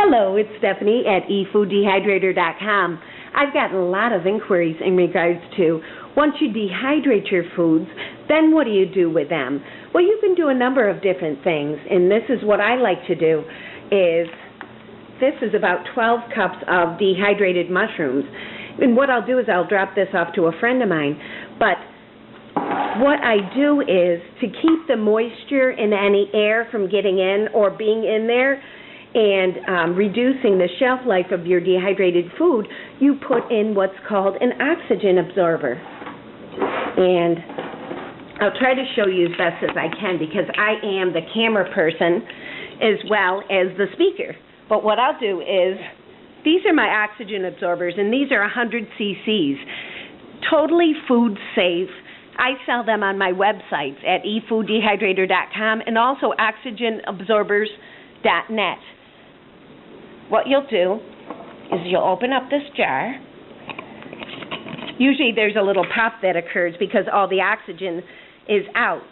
Hello, it's Stephanie at efooddehydrator.com. I've gotten a lot of inquiries in regards to once you dehydrate your foods, then what do you do with them? Well, you can do a number of different things, and this is what I like to do. This is about 12 cups of dehydrated mushrooms. And what I'll do is I'll drop this off to a friend of mine. But what I do is to keep the moisture and any air from getting in or being in there and reducing the shelf life of your dehydrated food, you put in what's called an oxygen absorber. And I'll try to show you as best as I can because I am the camera person as well as the speaker. But what I'll do is, these are my oxygen absorbers, and these are 100 cc's. Totally food safe. I sell them on my websites at efooddehydrator.com and also oxygenabsorbers.net. What you'll do is you'll open up this jar. Usually there's a little pop that occurs because all the oxygen is out.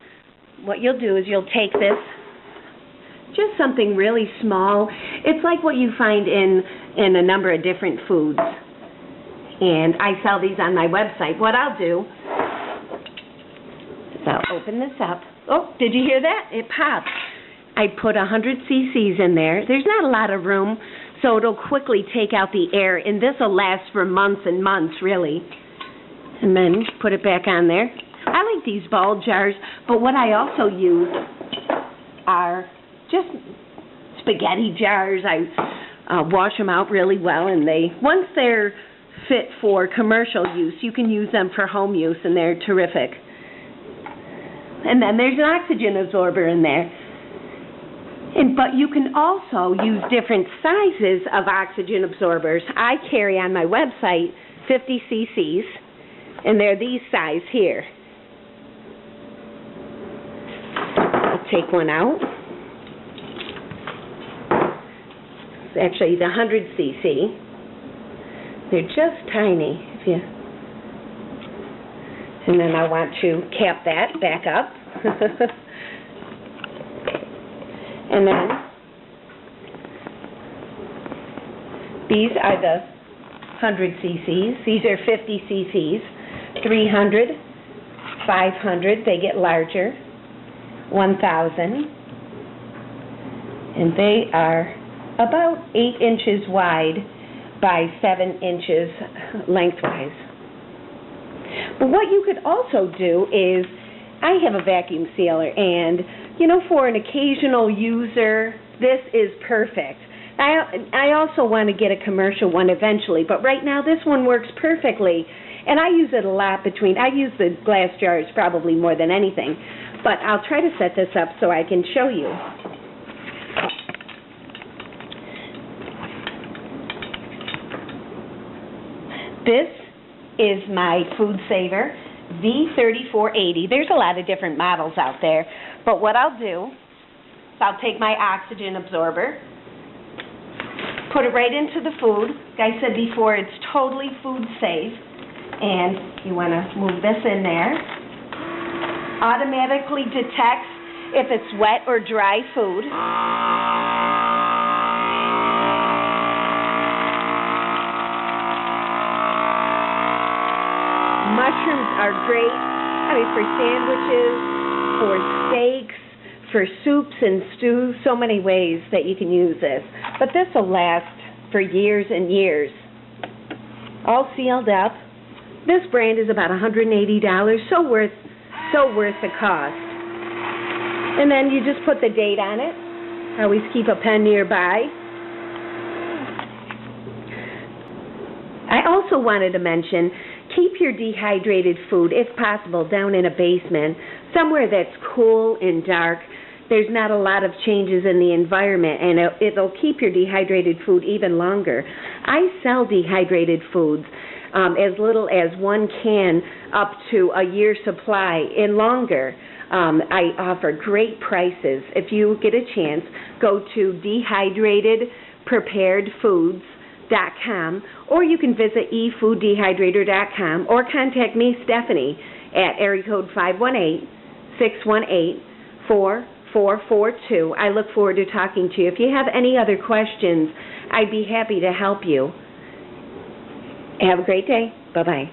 What you'll do is you'll take this, just something really small. It's like what you find in a number of different foods. And I sell these on my website. What I'll do is I'll open this up. Oh, did you hear that? It popped. I put 100 cc's in there. There's not a lot of room, so it'll quickly take out the air, and this will last for months and months, really. And then put it back on there. I like these ball jars, but what I also use are just spaghetti jars. I wash them out really well, and once they're fit for commercial use, you can use them for home use, and they're terrific. And then there's an oxygen absorber in there. But you can also use different sizes of oxygen absorbers. I carry on my website 50 cc's, and they're these size here. I'll take one out. It's actually the 100 cc. They're just tiny. And then I want to cap that back up. And then these are the 100 cc's. These are 50 cc's. 300, 500, they get larger, 1,000, and they are about 8 inches wide by 7 inches lengthwise. But what you could also do is, I have a vacuum sealer, and for an occasional user, this is perfect. I also want to get a commercial one eventually, but right now this one works perfectly. And I use it a lot I use the glass jars probably more than anything. But I'll try to set this up so I can show you. This is my Food Saver V3480. There's a lot of different models out there. But what I'll do is I'll take my oxygen absorber, put it right into the food. Like I said before, it's totally food safe. And you want to move this in there. Automatically detects if it's wet or dry food. Mushrooms are great, for sandwiches, for steaks, for soups and stews, so many ways that you can use this. But this will last for years and years. All sealed up. This brand is about $180, so worth the cost. And then you just put the date on it. I always keep a pen nearby. I also wanted to mention, keep your dehydrated food, if possible, down in a basement, somewhere that's cool and dark. There's not a lot of changes in the environment, and it'll keep your dehydrated food even longer. I sell dehydrated foods as little as 1 can up to a year's supply and longer. I offer great prices. If you get a chance, go to dehydratedpreparedfoods.com, or you can visit efooddehydrator.com, or contact me, Stephanie, at area code 518-618-4444. 442. I look forward to talking to you. If you have any other questions, I'd be happy to help you. Have a great day. Bye-bye.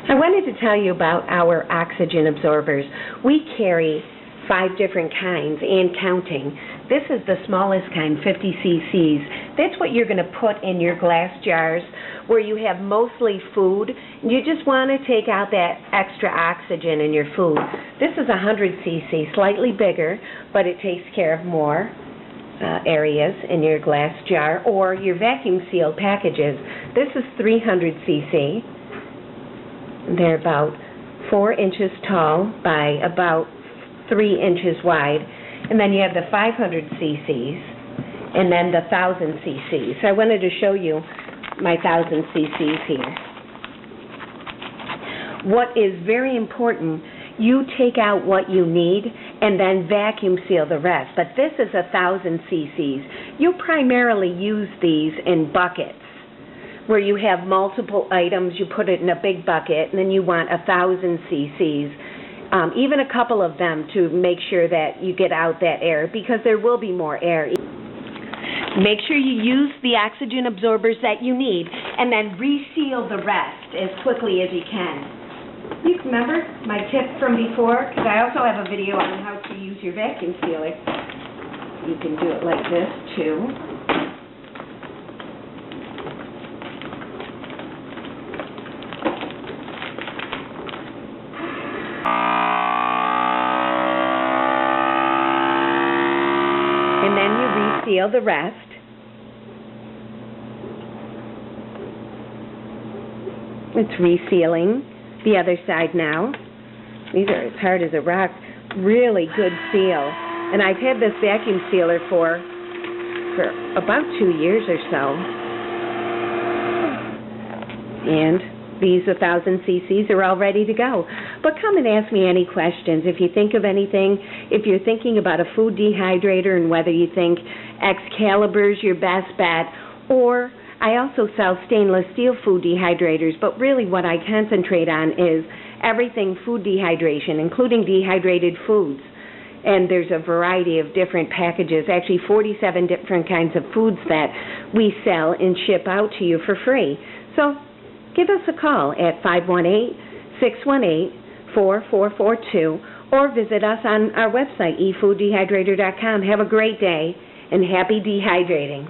I wanted to tell you about our oxygen absorbers. We carry 5 different kinds and counting. This is the smallest kind, 50 cc's. That's what you're going to put in your glass jars where you have mostly food. You just want to take out that extra oxygen in your food. This is 100 cc, slightly bigger, but it takes care of more areas in your glass jar, or your vacuum sealed packages. This is 300 cc. They're about 4 inches tall by about 3 inches wide. And then you have the 500 cc's and then the 1,000 cc's. So I wanted to show you my 1,000 cc's here. What is very important, you take out what you need and then vacuum seal the rest. But this is 1,000 cc's. You primarily use these in buckets where you have multiple items. You put it in a big bucket and then you want 1,000 cc's. Even a couple of them to make sure that you get out that air, because there will be more air. Make sure you use the oxygen absorbers that you need and then reseal the rest as quickly as you can. You remember my tip from before? Because I also have a video on how to use your vacuum sealer. You can do it like this too. And then you reseal the rest. It's resealing the other side now. These are as hard as a rock. Really good seal. And I've had this vacuum sealer for about 2 years or so. And these 1,000 cc's are all ready to go. But come and ask me any questions. If you think of anything, if you're thinking about a food dehydrator and whether you think Excalibur's your best bet, or I also sell stainless steel food dehydrators, but really what I concentrate on is everything food dehydration, including dehydrated foods. And there's a variety of different packages, actually 47 different kinds of foods that we sell and ship out to you for free. So give us a call at 518-618-4442 or visit us on our website, efooddehydrator.com. Have a great day and happy dehydrating.